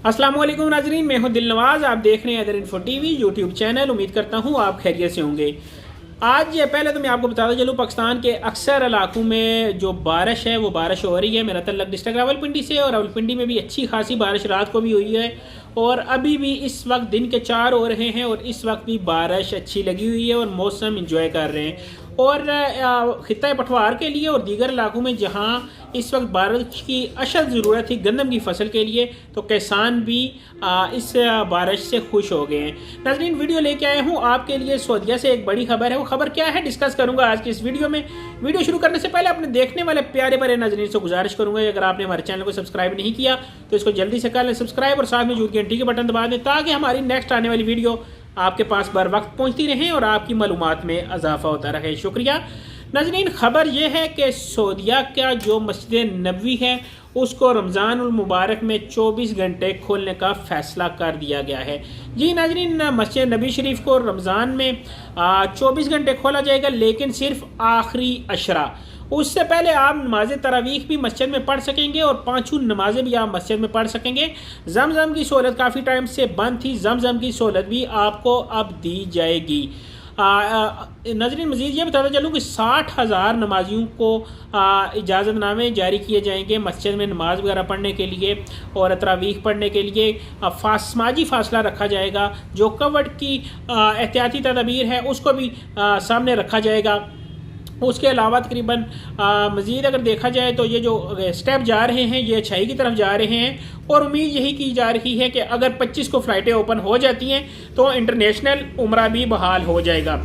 अस्सलाम वालेकुम नाजरीन, मैं हूं दिलनवाज। आप देख रहे हैं other info TV YouTube channel. उम्मीद करता हूं आप खैरियत से होंगे। आज पहले तो मैं आपको बताता चलूँ, पाकिस्तान के अक्सर इलाकों में जो बारिश है वो बारिश हो रही है। मेरा तल्लक डिस्ट्रिक्ट रावलपिंडी से, और रावलपिंडी में भी अच्छी खासी बारिश रात को भी हुई है और अभी भी इस वक्त दिन के 4 हो रहे हैं और इस वक्त भी बारिश अच्छी लगी हुई है और मौसम इंजॉय कर रहे हैं। और खित्ता पठवार के लिए और दीगर इलाकों में जहाँ इस वक्त बारिश की अशद ज़रूरत थी गंदम की फसल के लिए, तो किसान भी इस बारिश से खुश हो गए हैं। नाज़रीन, वीडियो लेके आया हूँ आपके लिए सऊदीया से एक बड़ी खबर है। वो खबर क्या है डिस्कस करूँगा आज की इस वीडियो में। वीडियो शुरू करने से पहले अपने देखने वाले प्यारे प्यारे नाज़रीन से गुजारिश करूँगा, अगर आपने हमारे चैनल को सब्सक्राइब नहीं किया तो इसको जल्दी से कर लें सब्सक्राइब, और साथ में जो घंटी के बटन दबा दें ताकि हमारी नेक्स्ट आने वाली वीडियो आपके पास बर वक्त पहुँचती रहे और आपकी मालूमात में इजाफा होता रहे। शुक्रिया। नाज़रीन, खबर यह है कि सऊदीया का जो मस्जिद नबवी है उसको रमज़ान उल मुबारक में 24 घंटे खोलने का फ़ैसला कर दिया गया है। जी नाज़रीन, मस्जिद नबी शरीफ को रमज़ान में 24 घंटे खोला जाएगा, लेकिन सिर्फ आखिरी अशरा। उससे पहले आप नमाज तरावीह भी मस्जिद में पढ़ सकेंगे और 5 नमाजें भी आप मस्जिद में पढ़ सकेंगे। जमजम की सहूलत काफ़ी टाइम से बंद थी, जमजम की सहूलत भी आपको अब दी जाएगी। नाज़रीन, मज़ीद ये बताता चलूँ कि 60,000 नमाजियों को इजाज़तनामे जारी किए जाएंगे मस्जिद में नमाज वगैरह पढ़ने के लिए और तरावीह पढ़ने के लिए। समाजी फासला रखा जाएगा। जो कोविड की एहतियाती तदबीर है उसको भी सामने रखा जाएगा। उसके अलावा तकरीबन मज़ीद अगर देखा जाए तो ये जो स्टेप जा रहे हैं ये अच्छाई की तरफ जा रहे हैं और उम्मीद यही की जा रही है कि अगर 25 को फ़्लाइटें ओपन हो जाती हैं तो इंटरनेशनल उम्रा भी बहाल हो जाएगा।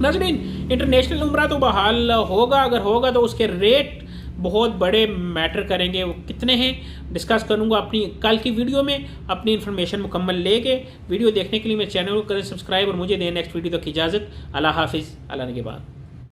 नाज़रीन, इंटरनेशनल उम्रा तो बहाल होगा, अगर होगा तो उसके रेट बहुत बड़े मैटर करेंगे। वो कितने हैं डिस्कस करूँगा अपनी कल की वीडियो में। अपनी इन्फॉर्मेशन मुकम्मल लेके वीडियो देखने के लिए मेरे चैनल को करें सब्सक्राइब और मुझे दें नेक्स्ट वीडियो तक की इजाज़त। अल्लाह हाफिज़, अल्लाह ने के बाद।